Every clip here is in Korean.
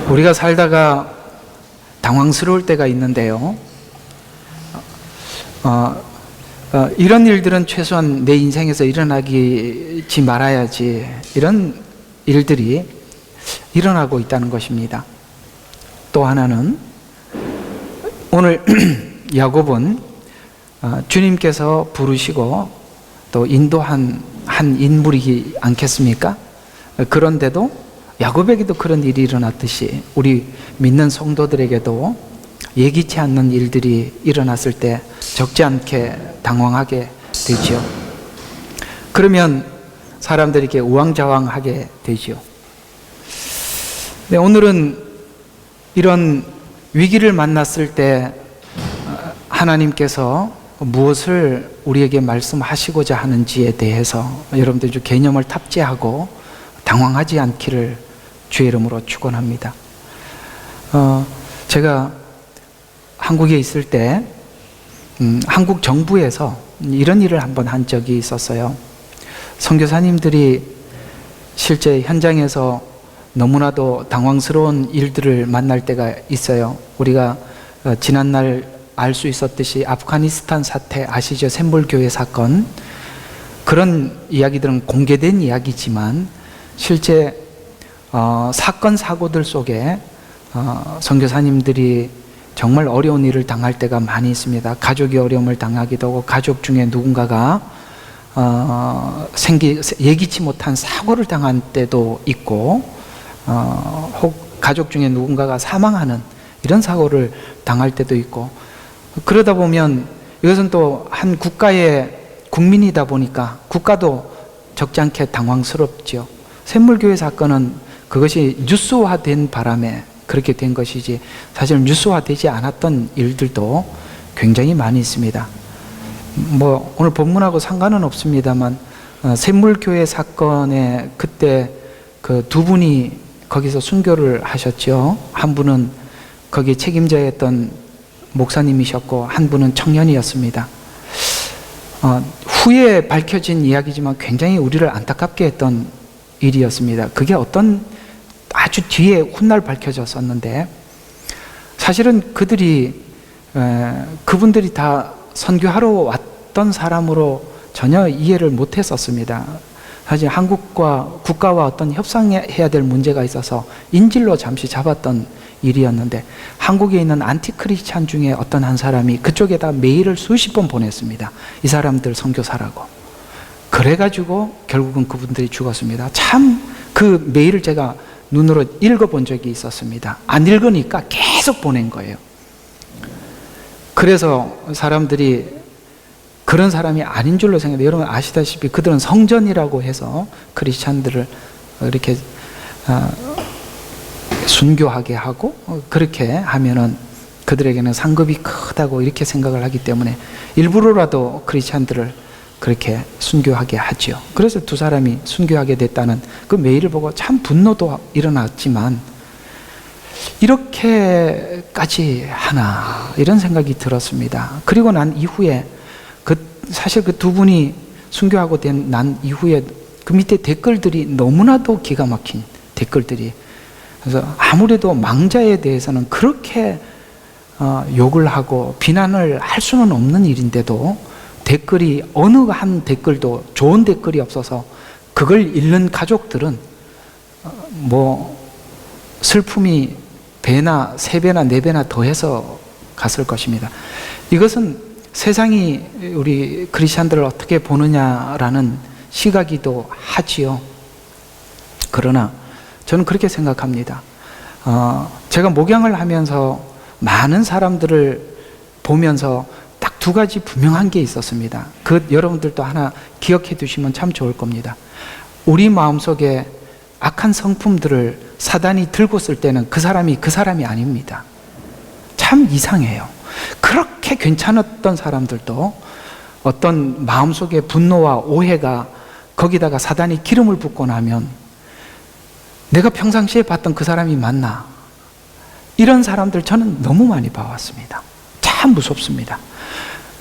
우리가 살다가 당황스러울 때가 있는데요. 이런 일들은 최소한 내 인생에서 일어나지 말아야지, 이런 일들이 일어나고 있다는 것입니다. 또 하나는 오늘 야곱은 주님께서 부르시고 또 인도한 한 인물이지 않겠습니까? 그런데도 야곱에게도 그런 일이 일어났듯이 우리 믿는 성도들에게도 예기치 않는 일들이 일어났을 때 적지 않게 당황하게 되지요. 그러면 사람들이 이렇게 우왕좌왕하게 되지요. 네, 오늘은 이런 위기를 만났을 때 하나님께서 무엇을 우리에게 말씀하시고자 하는지에 대해서 여러분들 좀 개념을 탑재하고 당황하지 않기를 주의 이름으로 축원합니다. 제가 한국에 있을 때 한국 정부에서 이런 일을 한번 한 적이 있었어요. 선교사님들이 실제 현장에서 너무나도 당황스러운 일들을 만날 때가 있어요. 우리가 지난날 알 수 있었듯이 아프가니스탄 사태 아시죠? 샘물교회 사건. 그런 이야기들은 공개된 이야기지만 실제 사건 사고들 속에 선교사님들이 정말 어려운 일을 당할 때가 많이 있습니다. 가족이 어려움을 당하기도 하고, 가족 중에 누군가가 예기치 못한 사고를 당한 때도 있고, 혹 가족 중에 누군가가 사망하는 이런 사고를 당할 때도 있고, 그러다 보면 이것은 또 한 국가의 국민이다 보니까 국가도 적지 않게 당황스럽죠. 샘물교회 사건은 그것이 뉴스화된 바람에 그렇게 된 것이지, 사실 뉴스화되지 않았던 일들도 굉장히 많이 있습니다. 오늘 본문하고 상관은 없습니다만 샘물교회 사건에 그때 그 두 분이 거기서 순교를 하셨죠. 한 분은 거기 책임자였던 목사님이셨고 한 분은 청년이었습니다. 후에 밝혀진 이야기지만 굉장히 우리를 안타깝게 했던 일이었습니다. 그게 어떤 아주 뒤에 훗날 밝혀졌었는데, 사실은 그분들이 다 선교하러 왔던 사람으로 전혀 이해를 못했었습니다. 사실 한국과 국가와 어떤 협상해야 될 문제가 있어서 인질로 잠시 잡았던 일이었는데, 한국에 있는 안티크리스찬 중에 어떤 한 사람이 그쪽에다 메일을 수십 번 보냈습니다. 이 사람들 선교사라고. 그래가지고 결국은 그분들이 죽었습니다. 참 그 메일을 제가 눈으로 읽어본 적이 있었습니다. 안 읽으니까 계속 보낸 거예요. 그래서 사람들이 그런 사람이 아닌 줄로 생각해요. 여러분 아시다시피 그들은 성전이라고 해서 크리스찬들을 이렇게 순교하게 하고, 그렇게 하면은 그들에게는 상급이 크다고 이렇게 생각을 하기 때문에 일부러라도 크리스찬들을 그렇게 순교하게 하죠. 그래서 두 사람이 순교하게 됐다는 그 메일을 보고 참 분노도 일어났지만, 이렇게까지 하나 이런 생각이 들었습니다. 그리고 난 이후에 사실 그 두 분이 순교하고 난 이후에 그 밑에 댓글들이 너무나도 기가 막힌 댓글들이, 그래서 아무래도 망자에 대해서는 그렇게 욕을 하고 비난을 할 수는 없는 일인데도 댓글이 어느 한 댓글도 좋은 댓글이 없어서 그걸 읽는 가족들은 슬픔이 배나 세 배나 네 배나 더해서 갔을 것입니다. 이것은 세상이 우리 크리스찬들을 어떻게 보느냐라는 시각이기도 하지요. 그러나 저는 그렇게 생각합니다. 제가 목양을 하면서 많은 사람들을 보면서 딱 두 가지 분명한 게 있었습니다. 여러분들도 하나 기억해 두시면 참 좋을 겁니다. 우리 마음속에 악한 성품들을 사단이 들고 쓸 때는 그 사람이 아닙니다. 참 이상해요. 그렇게 괜찮았던 사람들도 어떤 마음속에 분노와 오해가 거기다가 사단이 기름을 붓고 나면 내가 평상시에 봤던 그 사람이 맞나? 이런 사람들 저는 너무 많이 봐왔습니다. 참 무섭습니다.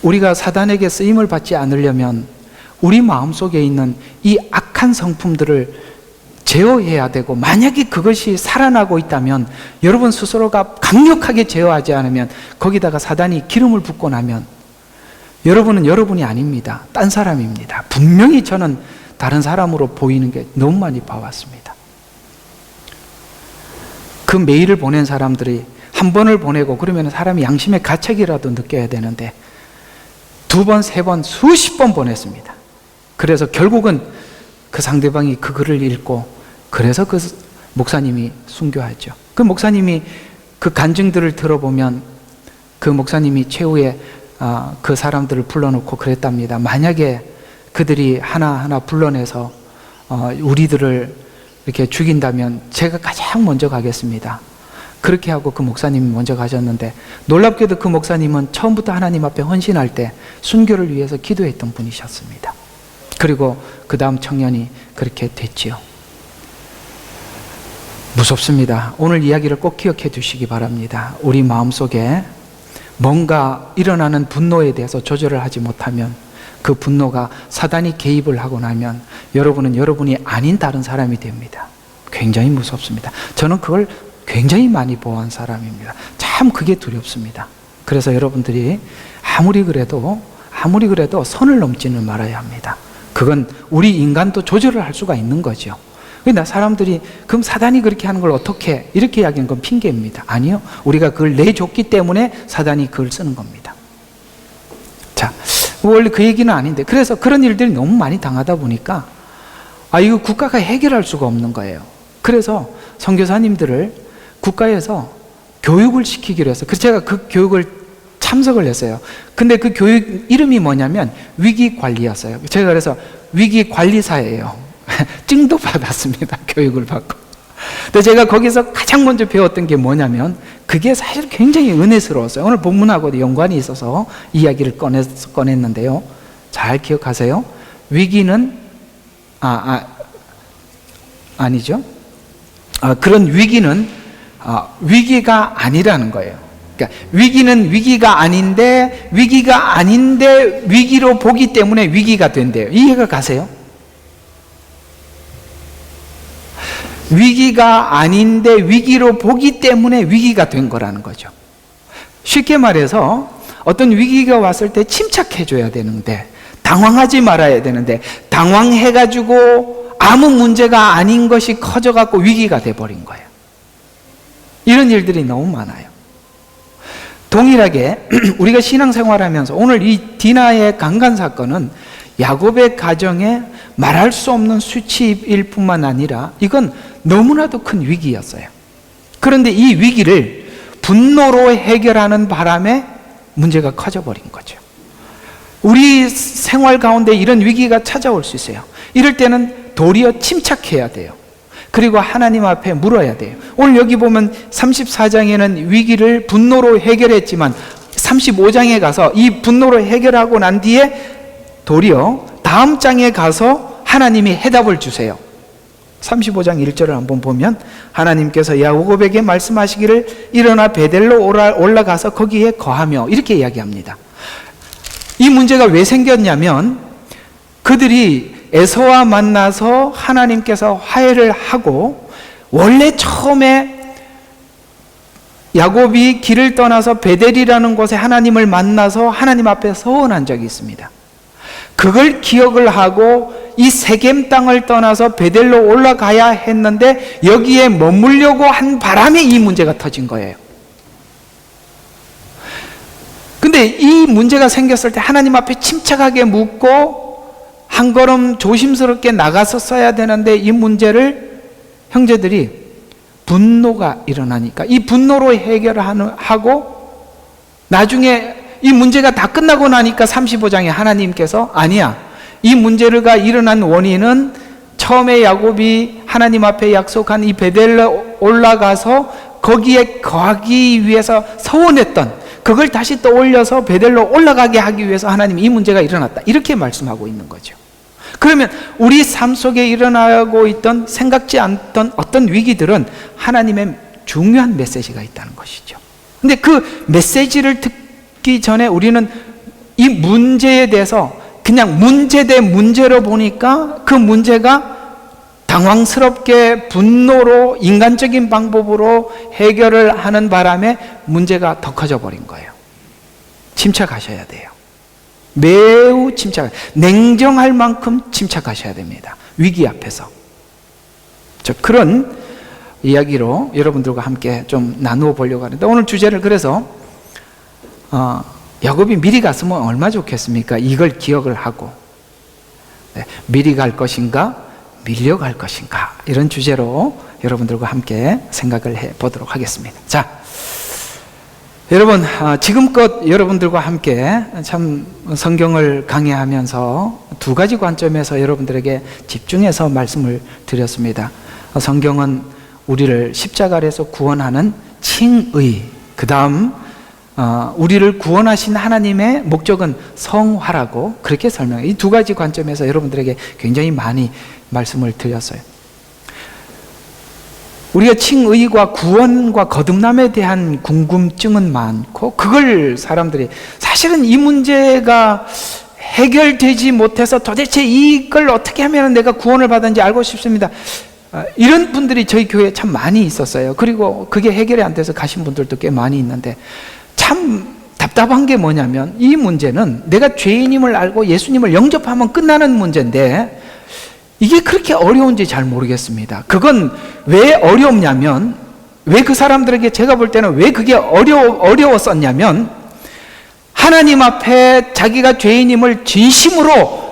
우리가 사단에게 쓰임을 받지 않으려면 우리 마음속에 있는 이 악한 성품들을 제어해야 되고, 만약에 그것이 살아나고 있다면 여러분 스스로가 강력하게 제어하지 않으면, 거기다가 사단이 기름을 붓고 나면 여러분은 여러분이 아닙니다. 딴 사람입니다. 분명히 저는 다른 사람으로 보이는 게 너무 많이 봐왔습니다. 그 메일을 보낸 사람들이 한 번을 보내고 그러면 사람이 양심의 가책이라도 느껴야 되는데 2번, 3번, 수십 번 보냈습니다. 그래서 결국은 그 상대방이 그 글을 읽고, 그래서 그 목사님이 순교하죠. 그 목사님이 그 간증들을 들어보면 그 목사님이 최후에 그 사람들을 불러놓고 그랬답니다. 만약에 그들이 하나하나 불러내서 우리들을 이렇게 죽인다면 제가 가장 먼저 가겠습니다. 그렇게 하고 그 목사님이 먼저 가셨는데, 놀랍게도 그 목사님은 처음부터 하나님 앞에 헌신할 때 순교를 위해서 기도했던 분이셨습니다. 그리고 그 다음 청년이 그렇게 됐지요. 무섭습니다. 오늘 이야기를 꼭 기억해 두시기 바랍니다. 우리 마음속에 뭔가 일어나는 분노에 대해서 조절을 하지 못하면, 그 분노가 사단이 개입을 하고 나면 여러분은 여러분이 아닌 다른 사람이 됩니다. 굉장히 무섭습니다. 저는 그걸 굉장히 많이 보아한 사람입니다. 참 그게 두렵습니다. 그래서 여러분들이 아무리 그래도 선을 넘지는 말아야 합니다. 그건 우리 인간도 조절을 할 수가 있는 거죠. 그러니까 사람들이 그럼 사단이 그렇게 하는 걸 어떻게, 이렇게 이야기하는 건 핑계입니다. 아니요, 우리가 그걸 내줬기 때문에 사단이 그걸 쓰는 겁니다. 자, 원래 그 얘기는 아닌데, 그래서 그런 일들이 너무 많이 당하다 보니까 이거 국가가 해결할 수가 없는 거예요. 그래서 선교사님들을 국가에서 교육을 시키기로 했어요. 그래서 제가 그 교육을 참석을 했어요. 근데 그 교육 이름이 뭐냐면 위기관리였어요. 제가 그래서 위기관리사예요. 증도 받았습니다. 교육을 받고. 근데 제가 거기서 가장 먼저 배웠던 게 뭐냐면, 그게 사실 굉장히 은혜스러웠어요. 오늘 본문하고 연관이 있어서 이야기를 꺼냈는데요. 잘 기억하세요. 위기는 아니죠. 그런 위기는 위기가 아니라는 거예요. 그러니까 위기는 위기가 아닌데 위기로 보기 때문에 위기가 된대요. 이해가 가세요? 위기가 아닌데 위기로 보기 때문에 위기가 된 거라는 거죠. 쉽게 말해서 어떤 위기가 왔을 때 침착해줘야 되는데, 당황하지 말아야 되는데, 당황해가지고 아무 문제가 아닌 것이 커져갖고 위기가 돼버린 거예요. 이런 일들이 너무 많아요. 동일하게 우리가 신앙생활하면서 오늘 이 디나의 강간 사건은 야곱의 가정에 말할 수 없는 수치일 뿐만 아니라 이건 너무나도 큰 위기였어요. 그런데 이 위기를 분노로 해결하는 바람에 문제가 커져버린 거죠. 우리 생활 가운데 이런 위기가 찾아올 수 있어요. 이럴 때는 도리어 침착해야 돼요. 그리고 하나님 앞에 물어야 돼요. 오늘 여기 보면 34장에는 위기를 분노로 해결했지만 35장에 가서 이 분노로 해결하고 난 뒤에 도리어 다음 장에 가서 하나님이 해답을 주세요. 35장 1절을 한번 보면 하나님께서 야곱에게 말씀하시기를 일어나 베델로 올라가서 거기에 거하며, 이렇게 이야기합니다. 이 문제가 왜 생겼냐면, 그들이 에서와 만나서 하나님께서 화해를 하고, 원래 처음에 야곱이 길을 떠나서 베델이라는 곳에 하나님을 만나서 하나님 앞에 서원한 적이 있습니다. 그걸 기억을 하고 이 세겜 땅을 떠나서 베델로 올라가야 했는데 여기에 머물려고 한 바람에 이 문제가 터진 거예요. 근데 이 문제가 생겼을 때 하나님 앞에 침착하게 묻고 한 걸음 조심스럽게 나갔었어야 되는데, 이 문제를 형제들이 분노가 일어나니까 이 분노로 해결하고 나중에 이 문제가 다 끝나고 나니까 35장에 하나님께서 아니야, 이 문제가 일어난 원인은 처음에 야곱이 하나님 앞에 약속한 이 베델로 올라가서 거기에 거하기 위해서 서원했던 그걸 다시 떠올려서 베델로 올라가게 하기 위해서 하나님 이 문제가 일어났다, 이렇게 말씀하고 있는 거죠. 그러면 우리 삶 속에 일어나고 있던 생각지 않던 어떤 위기들은 하나님의 중요한 메시지가 있다는 것이죠. 근데 그 메시지를 듣기 전에 우리는 이 문제에 대해서 그냥 문제 대 문제로 보니까 그 문제가 당황스럽게 분노로 인간적인 방법으로 해결을 하는 바람에 문제가 더 커져 버린 거예요. 침착하셔야 돼요. 매우 냉정할 만큼 침착하셔야 됩니다. 위기 앞에서. 그런 이야기로 여러분들과 함께 좀 나누어 보려고 하는데, 오늘 주제를 그래서 야곱이 미리 갔으면 얼마나 좋겠습니까? 이걸 기억을 하고, 미리 갈 것인가 밀려갈 것인가, 이런 주제로 여러분들과 함께 생각을 해보도록 하겠습니다. 자, 여러분, 지금껏 여러분들과 함께 참 성경을 강의하면서 두 가지 관점에서 여러분들에게 집중해서 말씀을 드렸습니다. 성경은 우리를 십자가 아래에서 구원하는 칭의, 그 다음 우리를 구원하신 하나님의 목적은 성화라고 그렇게 설명해요. 이 두 가지 관점에서 여러분들에게 굉장히 많이 말씀을 드렸어요. 우리가 칭의과 구원과 거듭남에 대한 궁금증은 많고, 그걸 사람들이 사실은 이 문제가 해결되지 못해서 도대체 이걸 어떻게 하면 내가 구원을 받은지 알고 싶습니다, 이런 분들이 저희 교회에 참 많이 있었어요. 그리고 그게 해결이 안 돼서 가신 분들도 꽤 많이 있는데, 참 답답한 게 뭐냐면, 이 문제는 내가 죄인임을 알고 예수님을 영접하면 끝나는 문제인데 이게 그렇게 어려운지 잘 모르겠습니다. 그건 왜 어렵냐면, 왜 그 사람들에게 제가 볼 때는 왜 그게 어려웠었냐면, 하나님 앞에 자기가 죄인임을 진심으로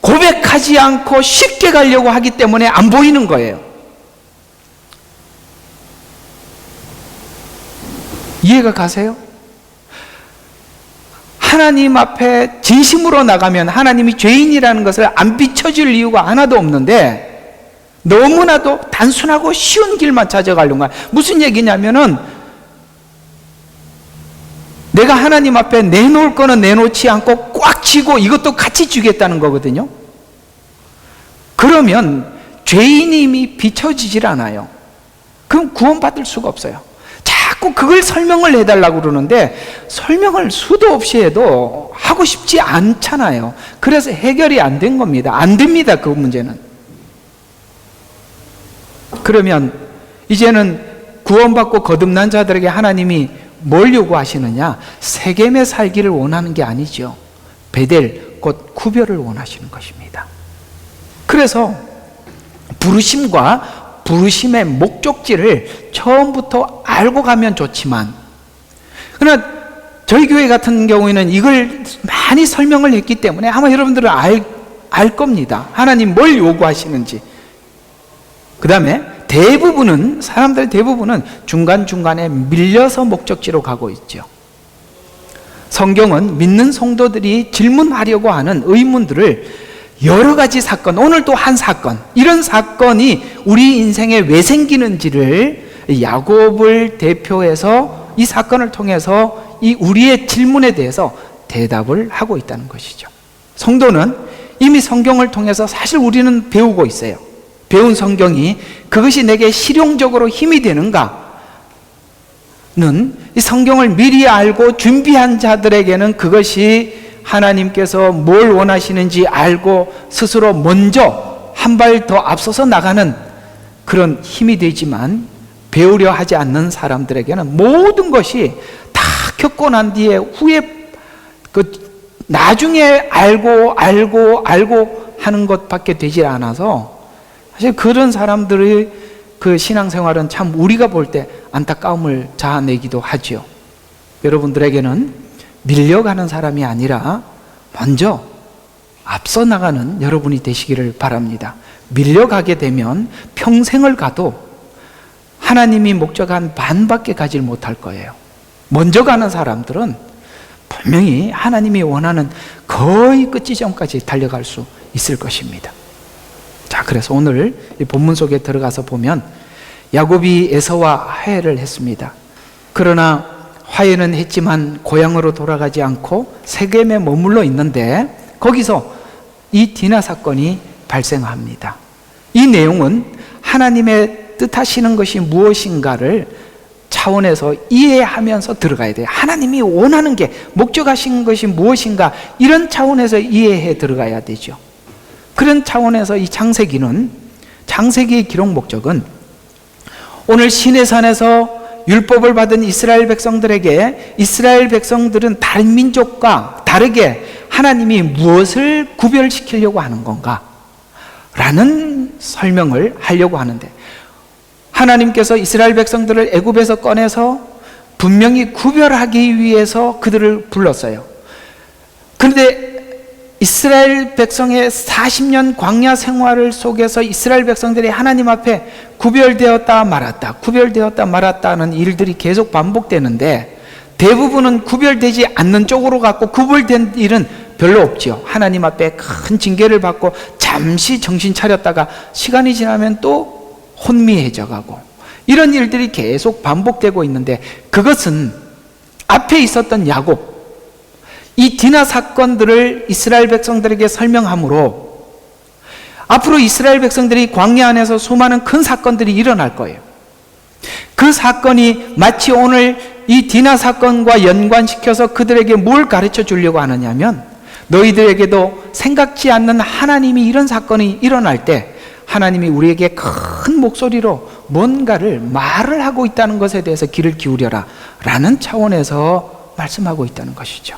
고백하지 않고 쉽게 가려고 하기 때문에 안 보이는 거예요. 이해가 가세요? 하나님 앞에 진심으로 나가면 하나님이 죄인이라는 것을 안 비춰줄 이유가 하나도 없는데, 너무나도 단순하고 쉬운 길만 찾아가려는 거야. 무슨 얘기냐면은, 내가 하나님 앞에 내놓을 거는 내놓지 않고 꽉 쥐고 이것도 같이 주겠다는 거거든요. 그러면 죄인임이 비춰지질 않아요. 그럼 구원받을 수가 없어요. 자꾸 그걸 설명을 해달라고 그러는데, 설명을 수도 없이 해도 하고 싶지 않잖아요. 그래서 해결이 안 된 겁니다. 안 됩니다, 그 문제는. 그러면 이제는 구원받고 거듭난 자들에게 하나님이 뭘 요구하시느냐? 세겜에 살기를 원하는 게 아니죠. 베델, 곧 구별을 원하시는 것입니다. 그래서 부르심과 부르심의 목적지를 처음부터 알고 가면 좋지만, 그러나 저희 교회 같은 경우에는 이걸 많이 설명을 했기 때문에 아마 여러분들은 알 겁니다. 하나님 뭘 요구하시는지. 그 다음에 사람들 대부분은 중간중간에 밀려서 목적지로 가고 있죠. 성경은 믿는 성도들이 질문하려고 하는 의문들을 여러 가지 사건, 오늘 또 한 사건, 이런 사건이 우리 인생에 왜 생기는지를 야곱을 대표해서 이 사건을 통해서 이 우리의 질문에 대해서 대답을 하고 있다는 것이죠. 성도는 이미 성경을 통해서 사실 우리는 배우고 있어요. 배운 성경이 그것이 내게 실용적으로 힘이 되는가는, 이 성경을 미리 알고 준비한 자들에게는 그것이 하나님께서 뭘 원하시는지 알고 스스로 먼저 한 발 더 앞서서 나가는 그런 힘이 되지만, 배우려 하지 않는 사람들에게는 모든 것이 다 겪고 난 뒤에 후에 나중에 알고 하는 것밖에 되지 않아서, 사실 그런 사람들의 그 신앙생활은 참 우리가 볼 때 안타까움을 자아내기도 하죠. 여러분들에게는 밀려가는 사람이 아니라 먼저 앞서 나가는 여러분이 되시기를 바랍니다. 밀려가게 되면 평생을 가도 하나님이 목적한 반밖에 가질 못할 거예요. 먼저 가는 사람들은 분명히 하나님이 원하는 거의 끝 지점까지 달려갈 수 있을 것입니다. 자, 그래서 오늘 이 본문 속에 들어가서 보면 야곱이 에서와 화해를 했습니다. 그러나 화해는 했지만 고향으로 돌아가지 않고 세겜에 머물러 있는데, 거기서 이 디나 사건이 발생합니다. 이 내용은 하나님의 뜻하시는 것이 무엇인가를 차원에서 이해하면서 들어가야 돼요. 하나님이 원하는 게, 목적하신 것이 무엇인가, 이런 차원에서 이해해 들어가야 되죠. 그런 차원에서 이 창세기는 창세기의 기록 목적은 오늘 시내산에서 율법을 받은 이스라엘 백성들에게 이스라엘 백성들은 다른 민족과 다르게 하나님이 무엇을 구별시키려고 하는 건가? 라는 설명을 하려고 하는데, 하나님께서 이스라엘 백성들을 애굽에서 꺼내서 분명히 구별하기 위해서 그들을 불렀어요. 그런데 이스라엘 백성의 40년 광야 생활을 속에서 이스라엘 백성들이 하나님 앞에 구별되었다 말았다는 일들이 계속 반복되는데, 대부분은 구별되지 않는 쪽으로 갔고 구별된 일은 별로 없지요. 하나님 앞에 큰 징계를 받고 잠시 정신 차렸다가 시간이 지나면 또 혼미해져 가고, 이런 일들이 계속 반복되고 있는데, 그것은 앞에 있었던 야곱, 이 디나 사건들을 이스라엘 백성들에게 설명함으로 앞으로 이스라엘 백성들이 광야 안에서 수많은 큰 사건들이 일어날 거예요. 그 사건이 마치 오늘 이 디나 사건과 연관시켜서 그들에게 뭘 가르쳐 주려고 하느냐면, 너희들에게도 생각지 않는 하나님이 이런 사건이 일어날 때 하나님이 우리에게 큰 목소리로 뭔가를 말을 하고 있다는 것에 대해서 귀를 기울여라 라는 차원에서 말씀하고 있다는 것이죠.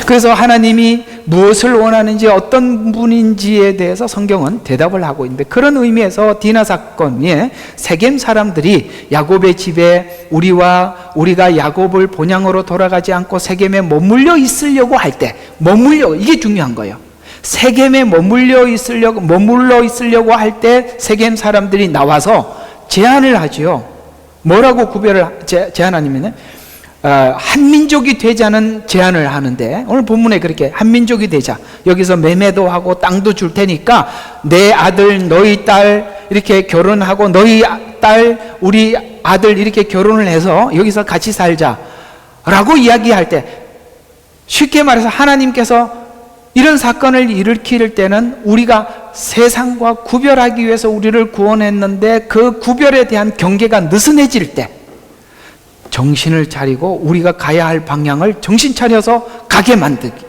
그래서 하나님이 무엇을 원하는지, 어떤 분인지에 대해서 성경은 대답을 하고 있는데, 그런 의미에서 디나 사건에 세겜 사람들이 야곱의 집에 우리가 야곱을 본향으로 돌아가지 않고 세겜에 머물러 있으려고 할 때, 이게 중요한 거예요. 세겜에 머물러 있으려고 할 때 세겜 사람들이 나와서 제안을 하지요. 뭐라고 제안하냐면 한 민족이 되자는 제안을 하는데, 오늘 본문에 그렇게 한 민족이 되자, 여기서 매매도 하고 땅도 줄 테니까 내 아들 너희 딸 이렇게 결혼하고 너희 딸 우리 아들 이렇게 결혼을 해서 여기서 같이 살자 라고 이야기할 때, 쉽게 말해서 하나님께서 이런 사건을 일으킬 때는 우리가 세상과 구별하기 위해서 우리를 구원했는데, 그 구별에 대한 경계가 느슨해질 때 정신을 차리고 우리가 가야 할 방향을 정신 차려서 가게 만들기,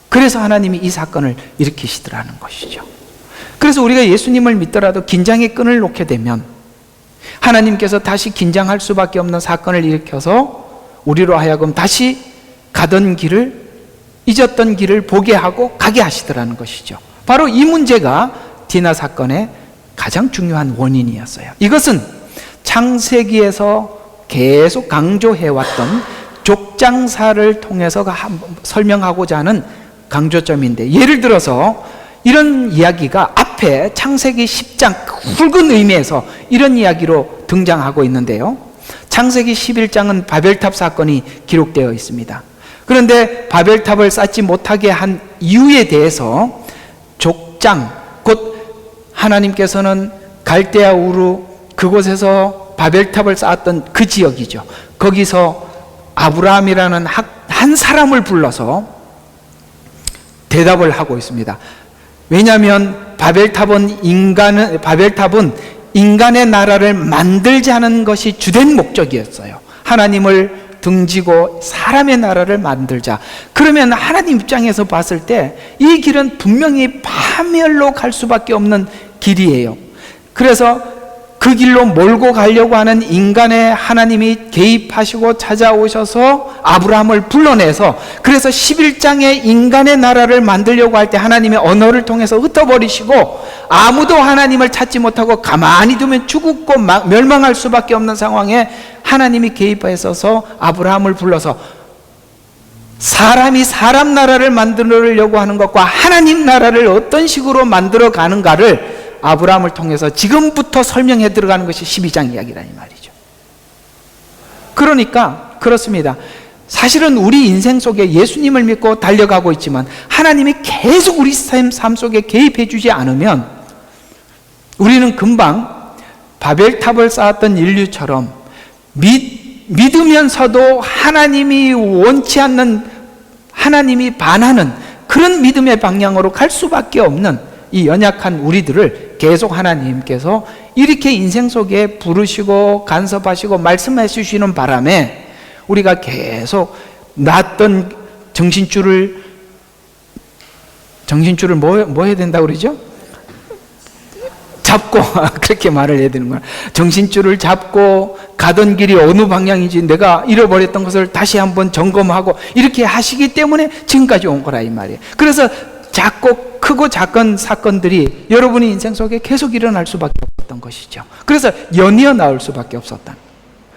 그래서 하나님이 이 사건을 일으키시더라는 것이죠. 그래서 우리가 예수님을 믿더라도 긴장의 끈을 놓게 되면 하나님께서 다시 긴장할 수밖에 없는 사건을 일으켜서 우리로 하여금 다시 가던 길을, 잊었던 길을 보게 하고 가게 하시더라는 것이죠. 바로 이 문제가 디나 사건의 가장 중요한 원인이었어요. 이것은 창세기에서 계속 강조해왔던 족장사를 통해서 설명하고자 하는 강조점인데, 예를 들어서 이런 이야기가 앞에 창세기 10장 굵은 의미에서 이런 이야기로 등장하고 있는데요, 창세기 11장은 바벨탑 사건이 기록되어 있습니다. 그런데 바벨탑을 쌓지 못하게 한 이유에 대해서 족장, 곧 하나님께서는 갈대아 우르 그곳에서 바벨탑을 쌓았던 그 지역이죠. 거기서 아브라함이라는 한 사람을 불러서 대답을 하고 있습니다. 왜냐하면 바벨탑은 인간의 나라를 만들자는 것이 주된 목적이었어요. 하나님을 등지고 사람의 나라를 만들자. 그러면 하나님 입장에서 봤을 때 이 길은 분명히 파멸로 갈 수밖에 없는 길이에요. 그래서 그 길로 몰고 가려고 하는 인간의 하나님이 개입하시고 찾아오셔서 아브라함을 불러내서, 그래서 11장에 인간의 나라를 만들려고 할 때 하나님의 언어를 통해서 흩어버리시고, 아무도 하나님을 찾지 못하고 가만히 두면 죽고 멸망할 수밖에 없는 상황에 하나님이 개입하셔서 아브라함을 불러서 사람이 사람 나라를 만들려고 하는 것과 하나님 나라를 어떤 식으로 만들어 가는가를 아브라함을 통해서 지금부터 설명해 들어가는 것이 12장 이야기라는 말이죠. 그러니까 그렇습니다. 사실은 우리 인생 속에 예수님을 믿고 달려가고 있지만 하나님이 계속 우리 삶 속에 개입해 주지 않으면 우리는 금방 바벨탑을 쌓았던 인류처럼 믿으면서도 하나님이 원치 않는, 하나님이 반하는 그런 믿음의 방향으로 갈 수밖에 없는 이 연약한 우리들을 계속 하나님께서 이렇게 인생 속에 부르시고 간섭하시고 말씀해 주시는 바람에 우리가 계속 놨던 정신줄을 정신줄을 뭐 해야 된다고 그러죠? 잡고 그렇게 말을 해야 되는구나. 정신줄을 잡고 가던 길이 어느 방향인지 내가 잃어버렸던 것을 다시 한번 점검하고 이렇게 하시기 때문에 지금까지 온 거라 이 말이에요. 그래서 작고 크고 작은 사건들이 여러분의 인생 속에 계속 일어날 수밖에 없었던 것이죠. 그래서 연이어 나올 수밖에 없었다.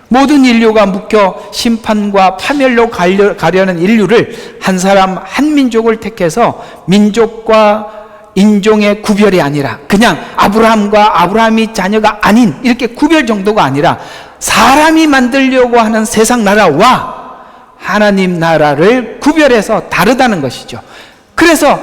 모든 인류가 묶여 심판과 파멸로 가려는 인류를 한 사람 한 민족을 택해서 민족과 인종의 구별이 아니라 그냥 아브라함과 아브라함이 자녀가 아닌 이렇게 구별 정도가 아니라 사람이 만들려고 하는 세상 나라와 하나님 나라를 구별해서 다르다는 것이죠. 그래서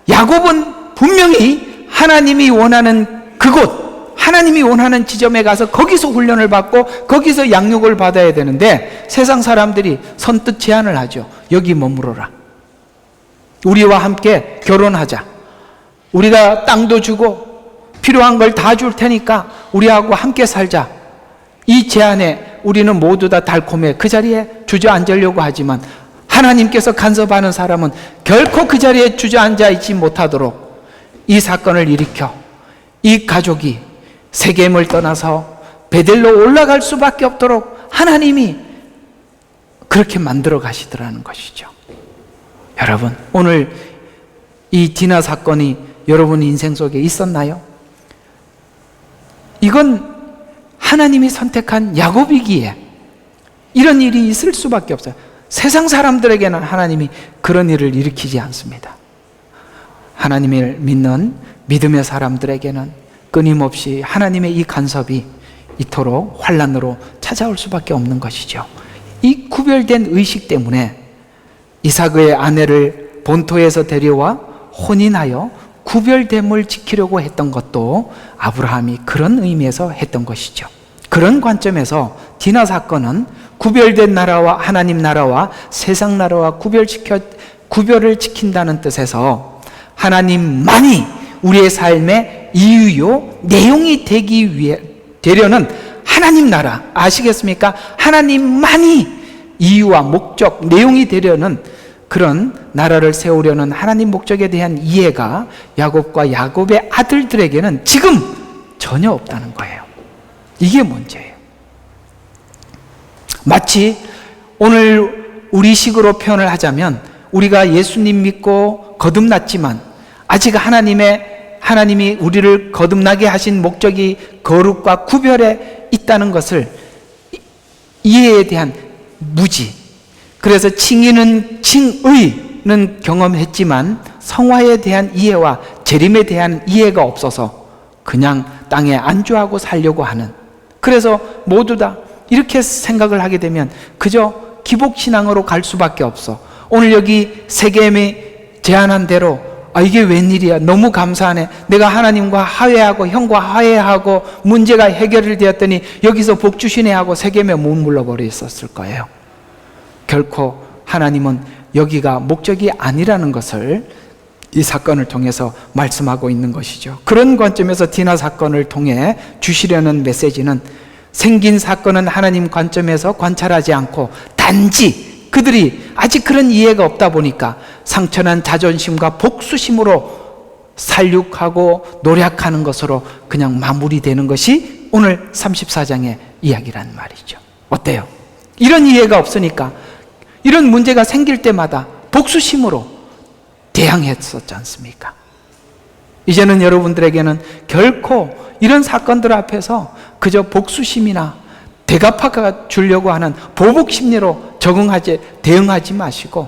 야곱은 분명히 하나님이 원하는 그곳, 하나님이 원하는 지점에 가서 거기서 훈련을 받고 거기서 양육을 받아야 되는데 세상 사람들이 선뜻 제안을 하죠. 여기 머무러라. 우리와 함께 결혼하자. 우리가 땅도 주고 필요한 걸 다 줄 테니까 우리하고 함께 살자. 이 제안에 우리는 모두 다 달콤해 그 자리에 주저앉으려고 하지만 하나님께서 간섭하는 사람은 결코 그 자리에 주저앉아 있지 못하도록 이 사건을 일으켜 이 가족이 세겜을 떠나서 베델로 올라갈 수밖에 없도록 하나님이 그렇게 만들어 가시더라는 것이죠. 여러분, 오늘 이 디나 사건이 여러분 인생 속에 있었나요? 이건 하나님이 선택한 야곱이기에 이런 일이 있을 수밖에 없어요. 세상 사람들에게는 하나님이 그런 일을 일으키지 않습니다. 하나님을 믿는 믿음의 사람들에게는 끊임없이 하나님의 이 간섭이 이토록 환난으로 찾아올 수밖에 없는 것이죠. 이 구별된 의식 때문에 이삭의 아내를 본토에서 데려와 혼인하여 구별됨을 지키려고 했던 것도 아브라함이 그런 의미에서 했던 것이죠. 그런 관점에서 디나 사건은 구별된 나라와 하나님 나라와 세상 나라와 구별을 지킨다는 뜻에서 하나님만이 우리의 삶의 이유요 내용이 되려는 하나님 나라 아시겠습니까? 하나님만이 이유와 목적, 내용이 되려는 그런 나라를 세우려는 하나님 목적에 대한 이해가 야곱과 야곱의 아들들에게는 지금 전혀 없다는 거예요. 이게 문제예요. 마치 오늘 우리식으로 표현을 하자면 우리가 예수님 믿고 거듭났지만 아직 하나님이 우리를 거듭나게 하신 목적이 거룩과 구별에 있다는 것을 이해에 대한 무지. 그래서 칭의는 경험했지만 성화에 대한 이해와 재림에 대한 이해가 없어서 그냥 땅에 안주하고 살려고 하는, 그래서 모두 다 이렇게 생각을 하게 되면 그저 기복신앙으로 갈 수밖에 없어. 오늘 여기 세겜이 제안한 대로 이게 웬일이야, 너무 감사하네, 내가 하나님과 화해하고 형과 화해하고 문제가 해결이 되었더니 여기서 복 주시네 하고 세겜에 머물러 버렸었을 거예요. 결코 하나님은 여기가 목적이 아니라는 것을 이 사건을 통해서 말씀하고 있는 것이죠. 그런 관점에서 디나 사건을 통해 주시려는 메시지는 생긴 사건은 하나님 관점에서 관찰하지 않고 단지 그들이 아직 그런 이해가 없다 보니까 상처난 자존심과 복수심으로 살육하고 노력하는 것으로 그냥 마무리되는 것이 오늘 34장의 이야기란 말이죠. 어때요? 이런 이해가 없으니까 이런 문제가 생길 때마다 복수심으로 대항했었지 않습니까? 이제는 여러분들에게는 결코 이런 사건들 앞에서 그저 복수심이나 대갚아 주려고 하는 보복심리로 대응하지 마시고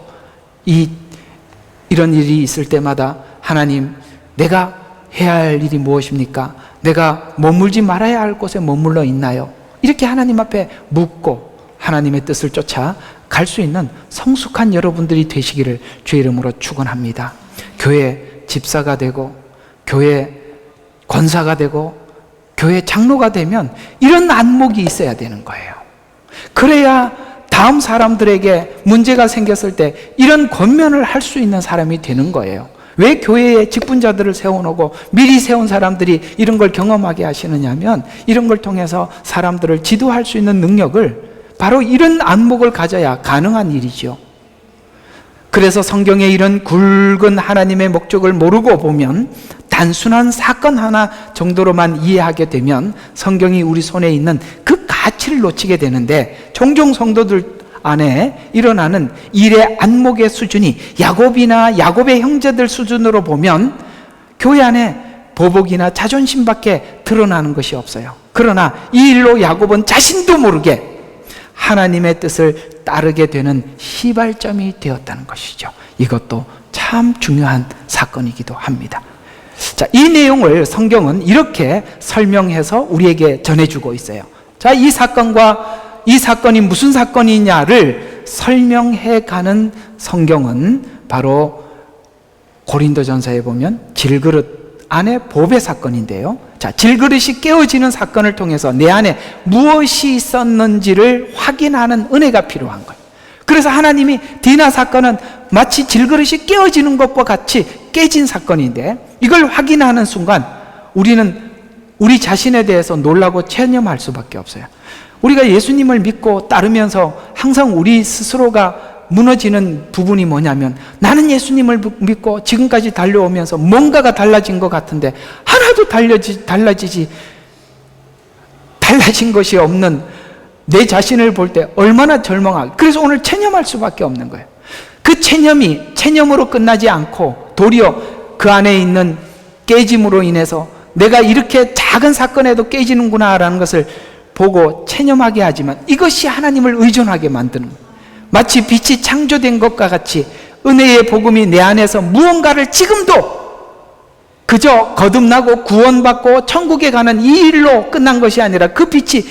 이런 일이 있을 때마다 하나님, 내가 해야 할 일이 무엇입니까? 내가 머물지 말아야 할 곳에 머물러 있나요? 이렇게 하나님 앞에 묻고 하나님의 뜻을 쫓아 갈 수 있는 성숙한 여러분들이 되시기를 주의 이름으로 축원합니다. 교회 집사가 되고 교회 권사가 되고 교회 장로가 되면 이런 안목이 있어야 되는 거예요. 그래야 다음 사람들에게 문제가 생겼을 때 이런 권면을 할 수 있는 사람이 되는 거예요. 왜 교회에 직분자들을 세워놓고 미리 세운 사람들이 이런 걸 경험하게 하시느냐 하면 이런 걸 통해서 사람들을 지도할 수 있는 능력을, 바로 이런 안목을 가져야 가능한 일이죠. 그래서 성경에 이런 굵은 하나님의 목적을 모르고 보면 단순한 사건 하나 정도로만 이해하게 되면 성경이 우리 손에 있는 그 가치를 놓치게 되는데, 종종 성도들 안에 일어나는 일의 안목의 수준이 야곱이나 야곱의 형제들 수준으로 보면 교회 안에 보복이나 자존심밖에 드러나는 것이 없어요. 그러나 이 일로 야곱은 자신도 모르게 하나님의 뜻을 따르게 되는 시발점이 되었다는 것이죠. 이것도 참 중요한 사건이기도 합니다. 자, 이 내용을 성경은 이렇게 설명해서 우리에게 전해주고 있어요. 자, 이 사건이 무슨 사건이냐를 설명해 가는 성경은 바로 고린도전서에 보면 질그릇 안에 보배 사건인데요. 자, 질그릇이 깨어지는 사건을 통해서 내 안에 무엇이 있었는지를 확인하는 은혜가 필요한 거예요. 그래서 하나님이 디나 사건은 마치 질그릇이 깨어지는 것과 같이 깨진 사건인데, 이걸 확인하는 순간 우리는 우리 자신에 대해서 놀라고 체념할 수밖에 없어요. 우리가 예수님을 믿고 따르면서 항상 우리 스스로가 무너지는 부분이 뭐냐면, 나는 예수님을 믿고 지금까지 달려오면서 뭔가가 달라진 것 같은데 하나도 달라진 것이 없는 내 자신을 볼 때 얼마나 절망하고, 그래서 오늘 체념할 수밖에 없는 거예요. 그 체념으로 끝나지 않고 도리어 그 안에 있는 깨짐으로 인해서 내가 이렇게 작은 사건에도 깨지는구나라는 것을 보고 체념하게 하지만, 이것이 하나님을 의존하게 만드는 거예요. 마치 빛이 창조된 것과 같이 은혜의 복음이 내 안에서 무언가를 지금도 그저 거듭나고 구원받고 천국에 가는 이 일로 끝난 것이 아니라, 그 빛이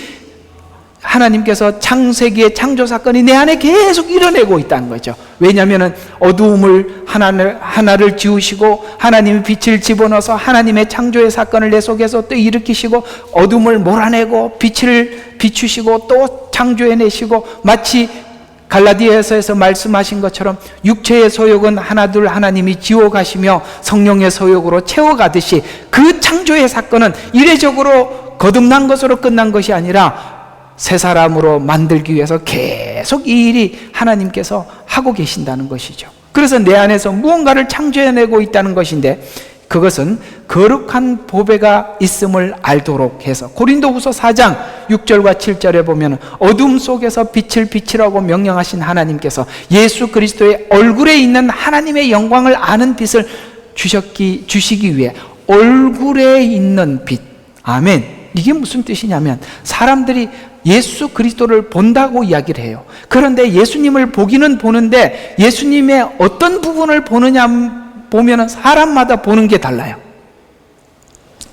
하나님께서 창세기의 창조 사건이 내 안에 계속 일어내고 있다는 거죠. 왜냐하면 어두움을 하나를 지우시고 하나님의 빛을 집어넣어서 하나님의 창조의 사건을 내 속에서 또 일으키시고, 어둠을 몰아내고 빛을 비추시고 또 창조해내시고, 마치 갈라디아서에서 말씀하신 것처럼 육체의 소욕은 하나둘 하나님이 지워가시며 성령의 소욕으로 채워가듯이, 그 창조의 사건은 이례적으로 거듭난 것으로 끝난 것이 아니라 새 사람으로 만들기 위해서 계속 이 일이 하나님께서 하고 계신다는 것이죠. 그래서 내 안에서 무언가를 창조해내고 있다는 것인데, 그것은 거룩한 보배가 있음을 알도록 해서 고린도후서 4장 6절과 7절에 보면, 어둠 속에서 빛을 비치라고 명령하신 하나님께서 예수 그리스도의 얼굴에 있는 하나님의 영광을 아는 빛을 주시기 위해 얼굴에 있는 빛, 아멘. 이게 무슨 뜻이냐면, 사람들이 예수 그리스도를 본다고 이야기를 해요. 그런데 예수님을 보기는 보는데 예수님의 어떤 부분을 보느냐 보면 사람마다 보는 게 달라요.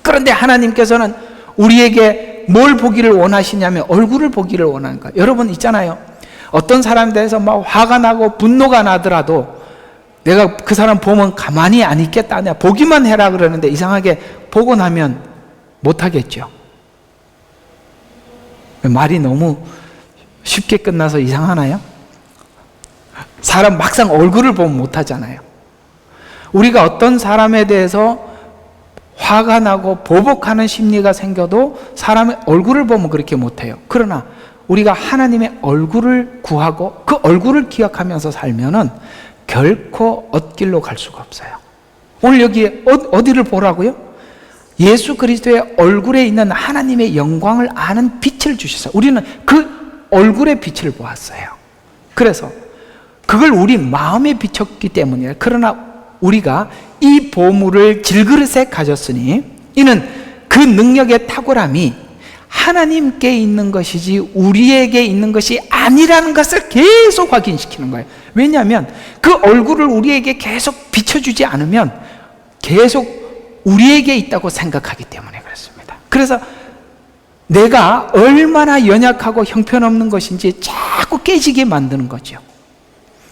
그런데 하나님께서는 우리에게 뭘 보기를 원하시냐면 얼굴을 보기를 원하는 거예요. 여러분 있잖아요, 어떤 사람에 대해서 막 화가 나고 분노가 나더라도 내가 그 사람 보면 가만히 안 있겠다, 내가 보기만 해라 그러는데 이상하게 보고 나면 못하겠죠. 말이 너무 쉽게 끝나서 이상하나요? 사람 막상 얼굴을 보면 못하잖아요. 우리가 어떤 사람에 대해서 화가 나고 보복하는 심리가 생겨도 사람의 얼굴을 보면 그렇게 못해요. 그러나 우리가 하나님의 얼굴을 구하고 그 얼굴을 기억하면서 살면은 결코 엇길로 갈 수가 없어요. 오늘 여기에 어디를 보라고요? 예수 그리스도의 얼굴에 있는 하나님의 영광을 아는 빛을 주셔서 우리는 그 얼굴의 빛을 보았어요. 그래서 그걸 우리 마음에 비췄기 때문이에요. 그러나 우리가 이 보물을 질그릇에 가졌으니 이는 그 능력의 탁월함이 하나님께 있는 것이지 우리에게 있는 것이 아니라는 것을 계속 확인시키는 거예요. 왜냐하면 그 얼굴을 우리에게 계속 비춰주지 않으면 계속 우리에게 있다고 생각하기 때문에 그렇습니다. 그래서 내가 얼마나 연약하고 형편없는 것인지 자꾸 깨지게 만드는 거죠.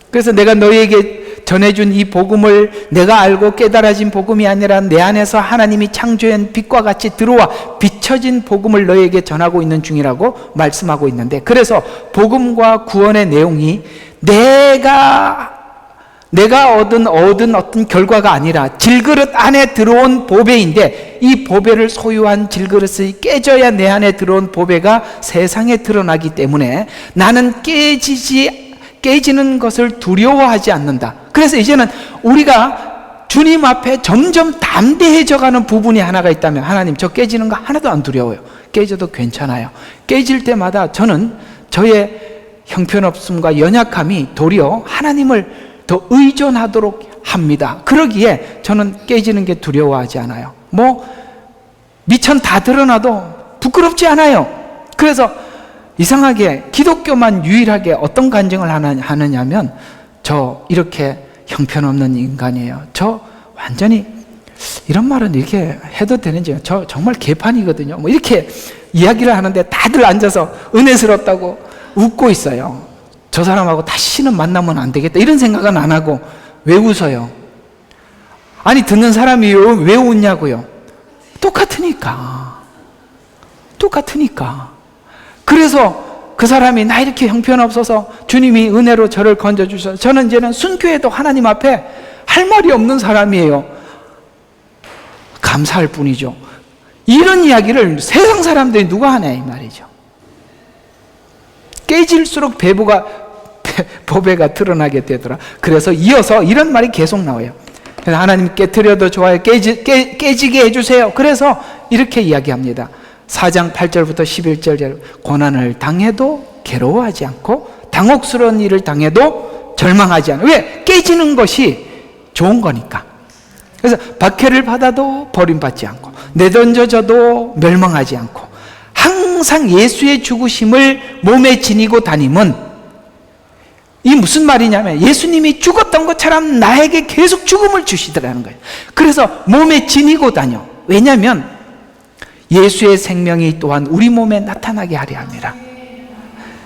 그래서 내가 너희에게 전해준 이 복음을 내가 알고 깨달아진 복음이 아니라 내 안에서 하나님이 창조한 빛과 같이 들어와 비춰진 복음을 너희에게 전하고 있는 중이라고 말씀하고 있는데, 그래서 복음과 구원의 내용이 내가 얻은 어떤 결과가 아니라 질그릇 안에 들어온 보배인데, 이 보배를 소유한 질그릇이 깨져야 내 안에 들어온 보배가 세상에 드러나기 때문에 나는 깨지는 것을 두려워하지 않는다. 그래서 이제는 우리가 주님 앞에 점점 담대해져가는 부분이 하나가 있다면, 하나님 저 깨지는 거 하나도 안 두려워요. 깨져도 괜찮아요. 깨질 때마다 저는 저의 형편없음과 연약함이 도리어 하나님을 더 의존하도록 합니다. 그러기에 저는 깨지는 게 두려워하지 않아요. 미천 다 드러나도 부끄럽지 않아요. 그래서 이상하게 기독교만 유일하게 어떤 간증을 하느냐면, 저 이렇게 형편없는 인간이에요. 저 완전히, 이런 말은 이렇게 해도 되는지, 저 정말 개판이거든요. 이렇게 이야기를 하는데 다들 앉아서 은혜스럽다고 웃고 있어요. 저 사람하고 다시는 만나면 안 되겠다 이런 생각은 안 하고. 왜 웃어요? 아니, 듣는 사람이 왜 웃냐고요? 똑같으니까. 그래서 그 사람이 나 이렇게 형편없어서 주님이 은혜로 저를 건져주셔서 저는 이제는 순교해도 하나님 앞에 할 말이 없는 사람이에요. 감사할 뿐이죠. 이런 이야기를 세상 사람들이 누가 하냐 이 말이죠. 깨질수록 보배가 드러나게 되더라. 그래서 이어서 이런 말이 계속 나와요. 그래서 하나님 깨트려도 좋아요. 깨지게 해주세요. 그래서 이렇게 이야기합니다. 4장 8절부터 11절, 고난을 당해도 괴로워하지 않고 당혹스러운 일을 당해도 절망하지 않아요. 왜? 깨지는 것이 좋은 거니까. 그래서 박해를 받아도 버림받지 않고 내던져져도 멸망하지 않고 항상 예수의 죽으심을 몸에 지니고 다님은, 이 무슨 말이냐면 예수님이 죽었던 것처럼 나에게 계속 죽음을 주시더라는 거예요. 그래서 몸에 지니고 다녀. 왜냐하면 예수의 생명이 또한 우리 몸에 나타나게 하려 합니다.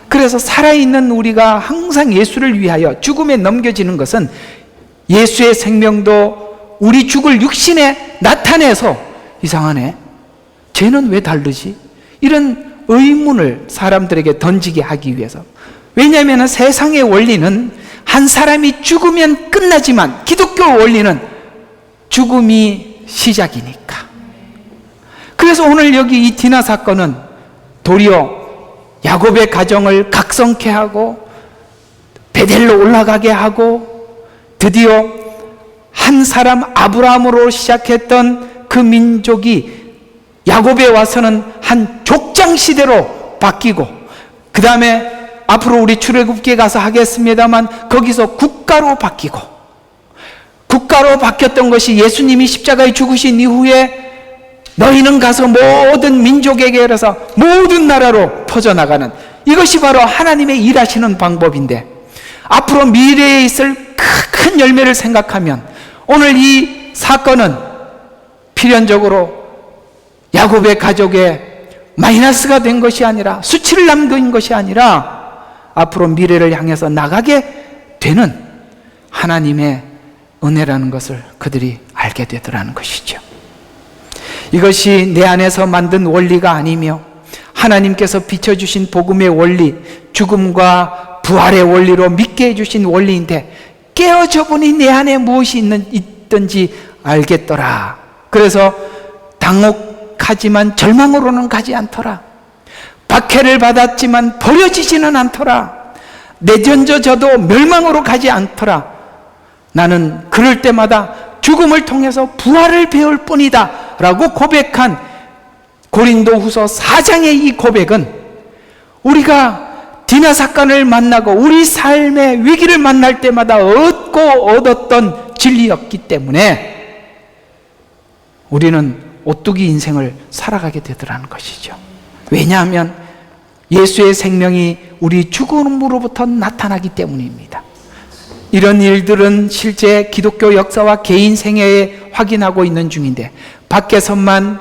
그래서 살아있는 우리가 항상 예수를 위하여 죽음에 넘겨지는 것은 예수의 생명도 우리 죽을 육신에 나타내서, 이상하네, 쟤는 왜 다르지? 이런 의문을 사람들에게 던지게 하기 위해서. 왜냐하면 세상의 원리는 한 사람이 죽으면 끝나지만 기독교 원리는 죽음이 시작이니까. 그래서 오늘 여기 이 디나 사건은 도리어 야곱의 가정을 각성케 하고 베델로 올라가게 하고 드디어 한 사람 아브라함으로 시작했던 그 민족이 야곱에 와서는 한 족장 시대로 바뀌고, 그 다음에 앞으로 우리 출애굽기에 가서 하겠습니다만 거기서 국가로 바뀌고, 국가로 바뀌었던 것이 예수님이 십자가에 죽으신 이후에 너희는 가서 모든 민족에게 이르러서 모든 나라로 퍼져나가는, 이것이 바로 하나님의 일하시는 방법인데, 앞으로 미래에 있을 큰 열매를 생각하면 오늘 이 사건은 필연적으로 야곱의 가족에 마이너스가 된 것이 아니라, 수치를 남긴 것이 아니라 앞으로 미래를 향해서 나가게 되는 하나님의 은혜라는 것을 그들이 알게 되더라는 것이죠. 이것이 내 안에서 만든 원리가 아니며 하나님께서 비춰주신 복음의 원리, 죽음과 부활의 원리로 믿게 해주신 원리인데, 깨어져 보니 내 안에 무엇이 있든지 알겠더라. 그래서 당혹하지만 절망으로는 가지 않더라. 박해를 받았지만 버려지지는 않더라. 내던져져도 멸망으로 가지 않더라. 나는 그럴 때마다 죽음을 통해서 부활을 배울 뿐이다 라고 고백한 고린도후서 4장의 이 고백은, 우리가 디나 사건을 만나고 우리 삶의 위기를 만날 때마다 얻었던 진리였기 때문에 우리는 오뚜기 인생을 살아가게 되더라는 것이죠. 왜냐하면 예수의 생명이 우리 죽음으로부터 나타나기 때문입니다. 이런 일들은 실제 기독교 역사와 개인 생애에 확인하고 있는 중인데, 밖에서만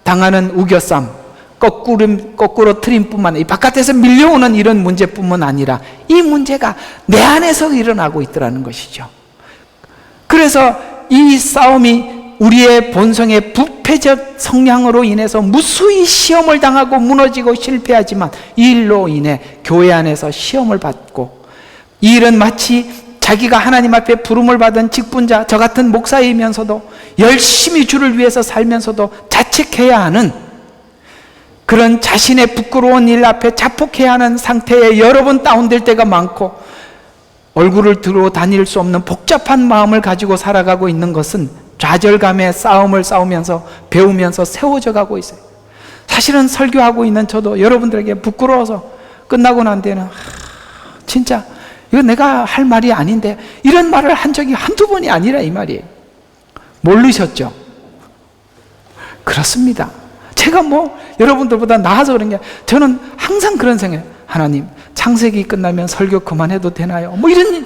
당하는 우겨쌈, 거꾸로 트림뿐만 아니라 바깥에서 밀려오는 이런 문제뿐만 아니라 이 문제가 내 안에서 일어나고 있더라는 것이죠. 그래서 이 싸움이 우리의 본성의 부패적 성향으로 인해서 무수히 시험을 당하고 무너지고 실패하지만, 이 일로 인해 교회 안에서 시험을 받고, 이 일은 마치 자기가 하나님 앞에 부름을 받은 직분자, 저 같은 목사이면서도 열심히 주를 위해서 살면서도 자책해야 하는 그런 자신의 부끄러운 일 앞에 자폭해야 하는 상태에 여러 번 다운될 때가 많고, 얼굴을 들어 다닐 수 없는 복잡한 마음을 가지고 살아가고 있는 것은 좌절감의 싸움을 싸우면서 배우면서 세워져 가고 있어요. 사실은 설교하고 있는 저도 여러분들에게 부끄러워서 끝나고 난 뒤에는 진짜 이거 내가 할 말이 아닌데 이런 말을 한 적이 한두 번이 아니라 이 말이에요. 모르셨죠? 그렇습니다. 제가 뭐 여러분들보다 나아서 그런 게 저는 항상 그런 생각이에요. 하나님, 창세기 끝나면 설교 그만해도 되나요? 뭐 이런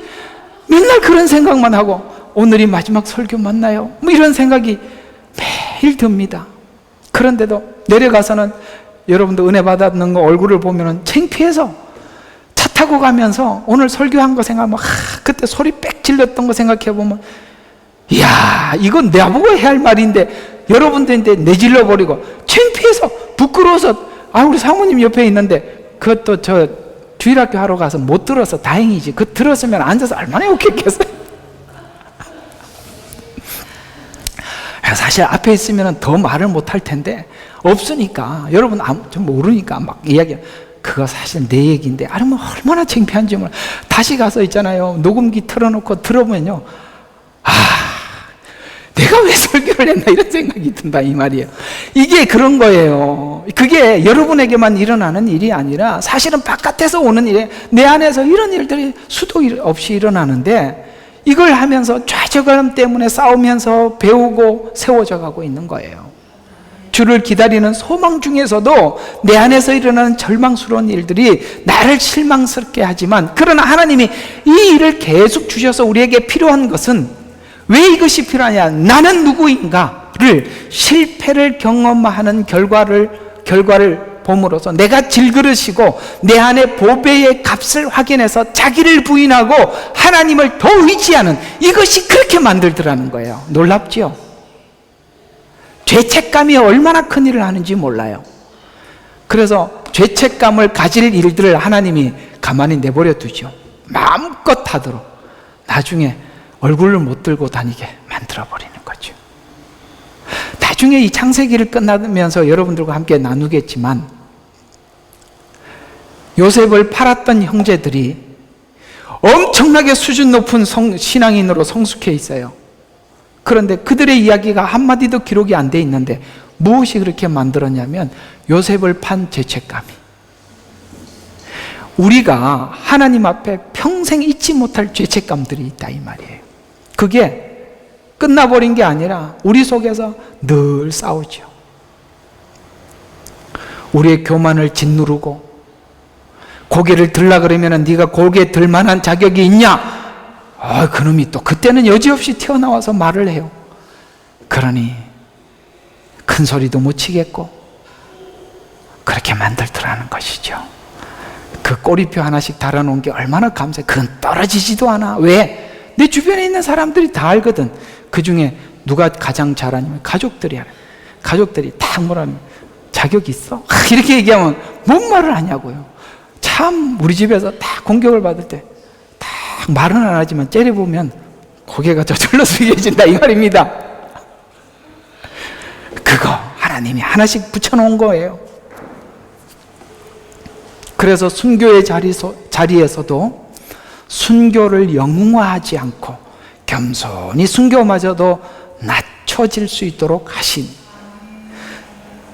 맨날 그런 생각만 하고 오늘이 마지막 설교 맞나요? 뭐 이런 생각이 매일 듭니다. 그런데도 내려가서는 여러분들 은혜 받았는 거 얼굴을 보면은 창피해서 차 타고 가면서 오늘 설교한 거 생각하면 그때 소리 빽 질렀던 거 생각해 보면 이야, 이건 나보고 해야 할 말인데 여러분들한테 내질러 버리고 창피해서 부끄러워서 우리 사모님 옆에 있는데 그것도 저 주일학교 하러 가서 못 들어서 다행이지. 그 들었으면 앉아서 얼마나 욕했겠어요. 사실 앞에 있으면 더 말을 못 할 텐데 없으니까 여러분 좀 모르니까 막 이야기. 그거 사실 내 얘기인데 뭐 얼마나 창피한지 몰라. 다시 가서 있잖아요. 녹음기 틀어놓고 들어보면요. 내가 왜 설교를 했나 이런 생각이 든다 이 말이에요. 이게 그런 거예요. 그게 여러분에게만 일어나는 일이 아니라 사실은 바깥에서 오는 일에 내 안에서 이런 일들이 수도 없이 일어나는데 이걸 하면서 좌절감 때문에 싸우면서 배우고 세워져 가고 있는 거예요. 주를 기다리는 소망 중에서도 내 안에서 일어나는 절망스러운 일들이 나를 실망스럽게 하지만 그러나 하나님이 이 일을 계속 주셔서 우리에게 필요한 것은 왜 이것이 필요하냐? 나는 누구인가를 실패를 경험하는 결과를 봄으로써 내가 질그릇이고 내 안에 보배의 값을 확인해서 자기를 부인하고 하나님을 더 의지하는 이것이 그렇게 만들더라는 거예요. 놀랍지요? 죄책감이 얼마나 큰 일을 하는지 몰라요. 그래서 죄책감을 가질 일들을 하나님이 가만히 내버려 두죠. 마음껏 하도록 나중에 얼굴을 못 들고 다니게 만들어버리는 거죠. 나중에 이 창세기를 끝나면서 여러분들과 함께 나누겠지만 요셉을 팔았던 형제들이 엄청나게 수준 높은 신앙인으로 성숙해 있어요. 그런데 그들의 이야기가 한마디도 기록이 안 돼 있는데 무엇이 그렇게 만들었냐면 요셉을 판 죄책감이. 우리가 하나님 앞에 평생 잊지 못할 죄책감들이 있다 이 말이에요. 그게 끝나버린 게 아니라 우리 속에서 늘 싸우죠. 우리의 교만을 짓누르고 고개를 들라 그러면 네가 고개 들 만한 자격이 있냐? 그놈이 또 그때는 여지없이 튀어나와서 말을 해요. 그러니 큰 소리도 못 치겠고 그렇게 만들더라는 것이죠. 그 꼬리표 하나씩 달아놓은 게 얼마나 감사해. 그건 떨어지지도 않아. 왜? 내 주변에 있는 사람들이 다 알거든. 그 중에 누가 가장 잘하냐면 가족들이 알아요. 가족들이 다 뭐라면 자격 있어? 이렇게 얘기하면 뭔 말을 하냐고요. 참 우리 집에서 다 공격을 받을 때 딱 말은 안 하지만 째려보면 고개가 저절로 숙여진다 이 말입니다. 그거 하나님이 하나씩 붙여놓은 거예요. 그래서 순교의 자리에서도 순교를 영웅화하지 않고 겸손히 순교마저도 낮춰질 수 있도록 하신.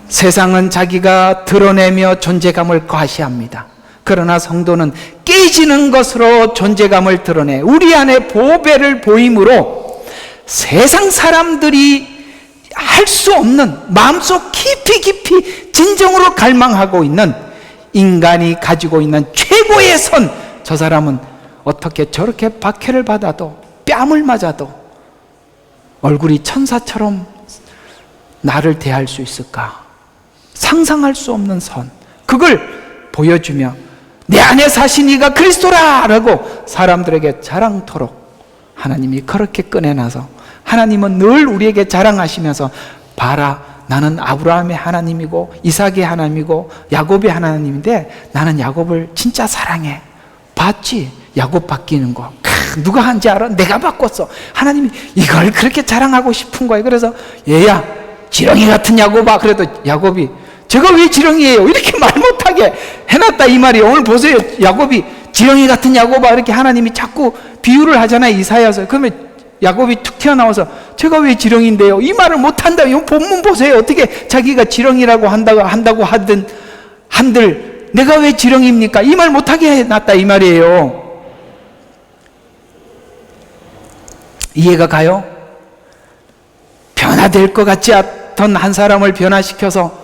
세상은 자기가 드러내며 존재감을 과시합니다. 그러나 성도는 깨지는 것으로 존재감을 드러내 우리 안에 보배를 보임으로 세상 사람들이 할 수 없는 마음속 깊이 진정으로 갈망하고 있는 인간이 가지고 있는 최고의 선, 저 사람은 어떻게 저렇게 박해를 받아도 뺨을 맞아도 얼굴이 천사처럼 나를 대할 수 있을까? 상상할 수 없는 선, 그걸 보여주며 내 안에 사신 이가 그리스도라 라고 사람들에게 자랑토록 하나님이 그렇게 꺼내놔서 하나님은 늘 우리에게 자랑하시면서 봐라, 나는 아브라함의 하나님이고 이삭의 하나님이고 야곱의 하나님인데 나는 야곱을 진짜 사랑해. 봤지? 야곱 바뀌는 거. 누가 한지 알아? 내가 바꿨어. 하나님이 이걸 그렇게 자랑하고 싶은 거예요. 그래서 얘야 지렁이 같은 야곱아. 그래도 야곱이 제가 왜 지렁이에요? 이렇게 말 못하게 해놨다 이 말이에요. 오늘 보세요. 야곱이 지렁이 같은 야곱아, 이렇게 하나님이 자꾸 비유를 하잖아요, 이사야서. 그러면 야곱이 툭 튀어나와서 제가 왜 지렁인데요? 이 말을 못한다. 이 본문 보세요. 어떻게 자기가 지렁이라고 한다고 한들 내가 왜 지렁입니까? 이 말 못하게 해놨다, 이 말이에요. 이해가 가요? 변화될 것 같지 않던 한 사람을 변화시켜서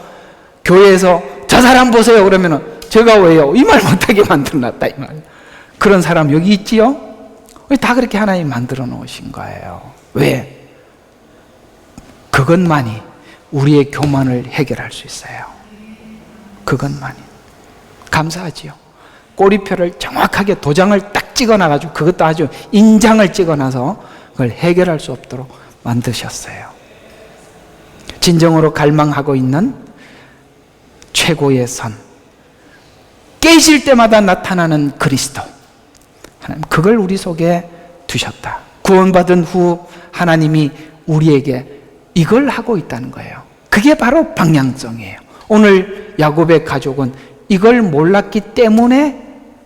교회에서 저 사람 보세요 그러면은 제가 왜요? 이 말 못하게 만들어놨다, 이 말. 그런 사람 여기 있지요? 다 그렇게 하나님 만들어 놓으신 거예요. 왜? 그것만이 우리의 교만을 해결할 수 있어요. 그것만이. 감사하지요. 꼬리표를 정확하게 도장을 딱 찍어놔가지고, 그것도 아주 인장을 찍어놔서 그걸 해결할 수 없도록 만드셨어요. 진정으로 갈망하고 있는 최고의 선, 깨질 때마다 나타나는 그리스도, 하나님 그걸 우리 속에 두셨다. 구원받은 후 하나님이 우리에게 이걸 하고 있다는 거예요. 그게 바로 방향성이에요. 오늘 야곱의 가족은 이걸 몰랐기 때문에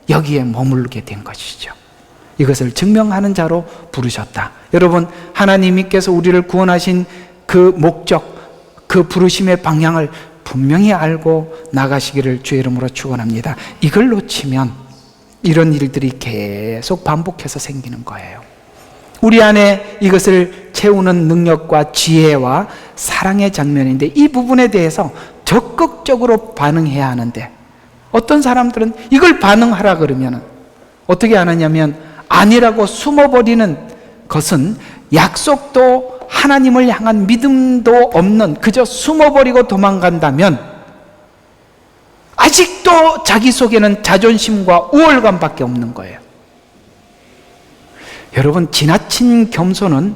여기에 머물게 된 것이죠. 이것을 증명하는 자로 부르셨다. 여러분, 하나님께서 우리를 구원하신 그 목적, 그 부르심의 방향을 분명히 알고 나가시기를 주의 이름으로 축원합니다. 이걸 놓치면 이런 일들이 계속 반복해서 생기는 거예요. 우리 안에 이것을 채우는 능력과 지혜와 사랑의 장면인데, 이 부분에 대해서 적극적으로 반응해야 하는데, 어떤 사람들은 이걸 반응하라 그러면 어떻게 하느냐면, 아니라고 숨어버리는 것은 약속도 하나님을 향한 믿음도 없는, 그저 숨어버리고 도망간다면 아직도 자기 속에는 자존심과 우월감밖에 없는 거예요. 여러분, 지나친 겸손은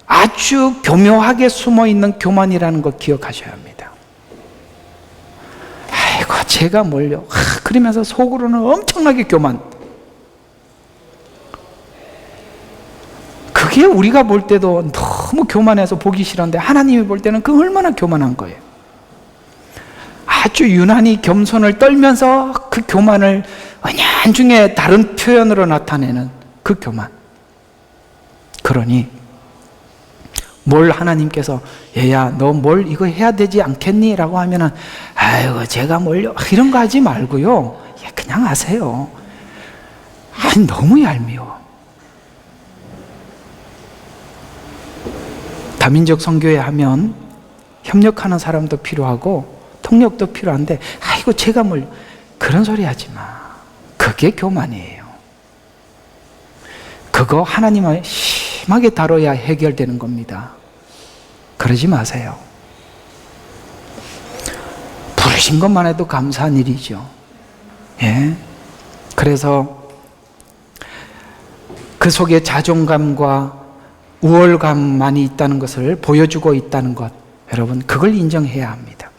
아주 교묘하게 숨어있는 교만이라는 거 기억하셔야 합니다. 아이고 제가 뭘요, 그러면서 속으로는 엄청나게 교만. 그게 우리가 볼 때도 너무 교만해서 보기 싫은데, 하나님이 볼 때는 그 얼마나 교만한 거예요. 아주 유난히 겸손을 떨면서 그 교만을 은연중에 다른 표현으로 나타내는 그 교만. 그러니 뭘 하나님께서 얘야 너 뭘 이거 해야 되지 않겠니? 라고 하면은 아이고 제가 뭘요, 이런 거 하지 말고요, 그냥 하세요. 아니 너무 얄미워. 다민족 선교회 하면 협력하는 사람도 필요하고 통역도 필요한데, 아이고 제가 뭘, 그런 소리 하지 마. 그게 교만이에요. 그거 하나님을 심하게 다뤄야 해결되는 겁니다. 그러지 마세요. 부르신 것만 해도 감사한 일이죠. 예. 그래서 그 속에 자존감과 우월감만이 있다는 것을 보여주고 있다는 것, 여러분 그걸 인정해야 합니다.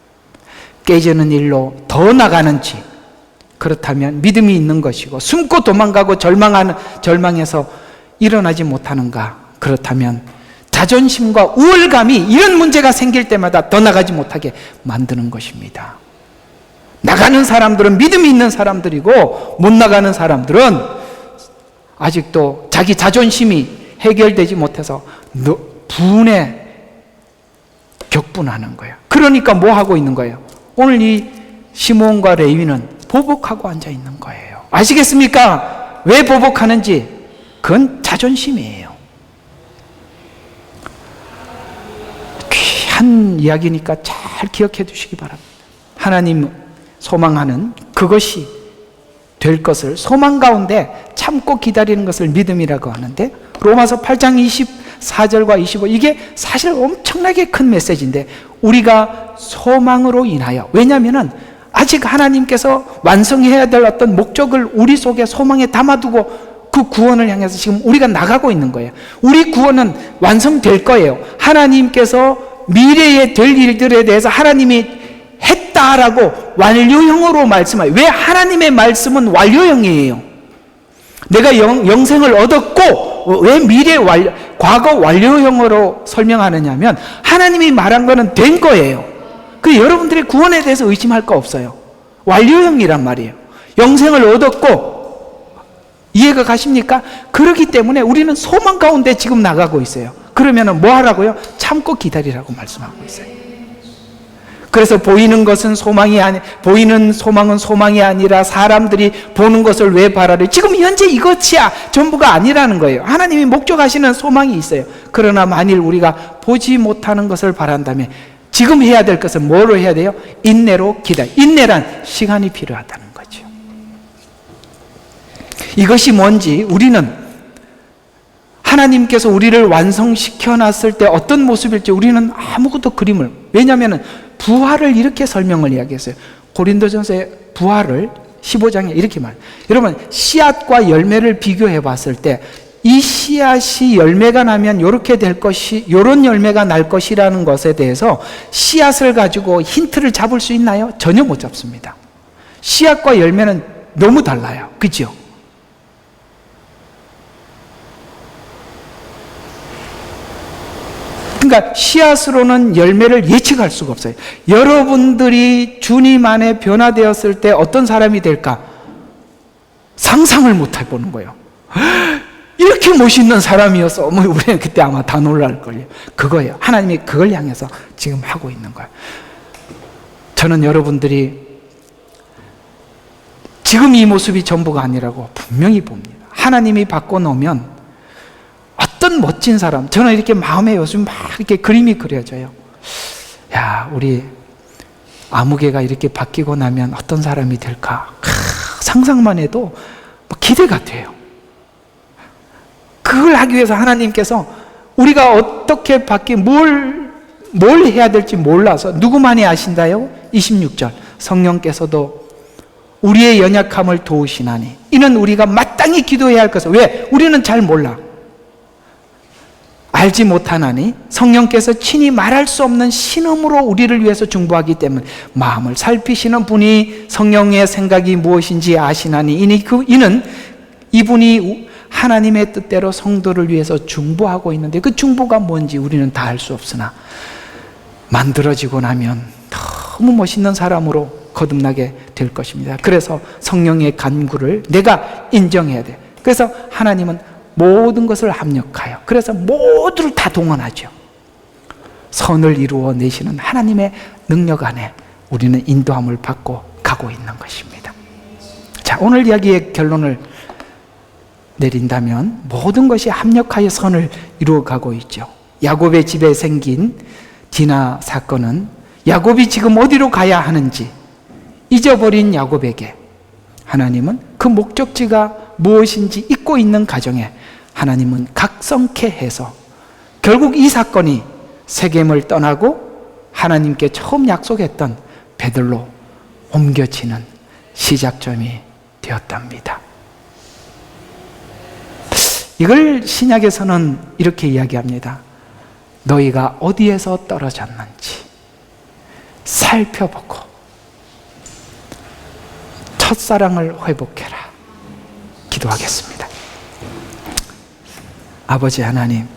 깨지는 일로 더 나가는지, 그렇다면 믿음이 있는 것이고, 숨고 도망가고 절망해서 일어나지 못하는가, 그렇다면 자존심과 우월감이 이런 문제가 생길 때마다 더 나가지 못하게 만드는 것입니다. 나가는 사람들은 믿음이 있는 사람들이고, 못 나가는 사람들은 아직도 자기 자존심이 해결되지 못해서 분에 격분하는 거예요. 그러니까 뭐 하고 있는 거예요? 오늘 이 시몬과 레위는 보복하고 앉아 있는 거예요. 아시겠습니까? 왜 보복하는지? 그건 자존심이에요. 귀한 이야기니까 잘 기억해 두시기 바랍니다. 하나님 소망하는 그것이 될 것을 소망 가운데 참고 기다리는 것을 믿음이라고 하는데, 로마서 8장 24절과 25, 이게 사실 엄청나게 큰 메시지인데, 우리가 소망으로 인하여, 왜냐하면 아직 하나님께서 완성해야 될 어떤 목적을 우리 속에 소망에 담아두고 그 구원을 향해서 지금 우리가 나가고 있는 거예요. 우리 구원은 완성될 거예요. 하나님께서 미래에 될 일들에 대해서 하나님이 했다라고 완료형으로 말씀해요. 왜? 하나님의 말씀은 완료형이에요. 내가 영생을 얻었고, 왜 미래 과거 완료형으로 설명하느냐면, 하나님이 말한 거는 된 거예요. 그 여러분들의 구원에 대해서 의심할 거 없어요. 완료형이란 말이에요. 영생을 얻었고, 이해가 가십니까? 그렇기 때문에 우리는 소망 가운데 지금 나가고 있어요. 그러면 뭐 하라고요? 참고 기다리라고 말씀하고 있어요. 그래서 보이는 소망은 소망이 아니라 사람들이 보는 것을 왜 바라래? 지금 현재 이것이야 전부가 아니라는 거예요. 하나님이 목적하시는 소망이 있어요. 그러나 만일 우리가 보지 못하는 것을 바란다면 지금 해야 될 것은 뭐로 해야 돼요? 인내로 기다려. 인내란 시간이 필요하다는 거죠. 이것이 뭔지 우리는 하나님께서 우리를 완성시켜 놨을 때 어떤 모습일지 우리는 아무것도 그림을, 왜냐하면 부활을 이렇게 설명을 이야기했어요. 고린도전서의 부활을 15장에 이렇게 말해요. 여러분, 씨앗과 열매를 비교해 봤을 때 이 씨앗이 열매가 나면 이렇게 될 것이, 이런 열매가 날 것이라는 것에 대해서 씨앗을 가지고 힌트를 잡을 수 있나요? 전혀 못 잡습니다. 씨앗과 열매는 너무 달라요. 그죠? 그러니까 씨앗으로는 열매를 예측할 수가 없어요. 여러분들이 주님 안에 변화되었을 때 어떤 사람이 될까? 상상을 못 해보는 거예요. 이렇게 멋있는 사람이어서 우리는 그때 아마 다 놀랄걸요. 그거예요. 하나님이 그걸 향해서 지금 하고 있는 거예요. 저는 여러분들이 지금 이 모습이 전부가 아니라고 분명히 봅니다. 하나님이 바꿔놓으면 어떤 멋진 사람, 저는 이렇게 마음에 요즘 막 이렇게 그림이 그려져요. 야, 우리 아무개가 이렇게 바뀌고 나면 어떤 사람이 될까? 상상만 해도 기대가 돼요. 그걸 하기 위해서 하나님께서 우리가 어떻게 뭘 해야 될지 몰라서, 누구만이 아신다요? 26절, 성령께서도 우리의 연약함을 도우시나니 이는 우리가 마땅히 기도해야 할 것을. 왜? 우리는 잘 몰라. 알지 못하나니 성령께서 친히 말할 수 없는 신음으로 우리를 위해서 중보하기 때문에 마음을 살피시는 분이 성령의 생각이 무엇인지 아시나니 이는 이분이 하나님의 뜻대로 성도를 위해서 중보하고 있는데, 그 중보가 뭔지 우리는 다 알 수 없으나 만들어지고 나면 너무 멋있는 사람으로 거듭나게 될 것입니다. 그래서 성령의 간구를 내가 인정해야 돼. 그래서 하나님은 모든 것을 합력하여, 그래서 모두를 다 동원하죠. 선을 이루어 내시는 하나님의 능력 안에 우리는 인도함을 받고 가고 있는 것입니다. 자, 오늘 이야기의 결론을 내린다면 모든 것이 합력하여 선을 이루어가고 있죠. 야곱의 집에 생긴 디나 사건은 야곱이 지금 어디로 가야 하는지 잊어버린 야곱에게 하나님은 그 목적지가 무엇인지 잊고 있는 가정에 하나님은 각성케 해서 결국 이 사건이 세겜을 떠나고 하나님께 처음 약속했던 베들로 옮겨지는 시작점이 되었답니다. 이걸 신약에서는 이렇게 이야기합니다. 너희가 어디에서 떨어졌는지 살펴보고 첫사랑을 회복해라. 기도하겠습니다. 아버지 하나님,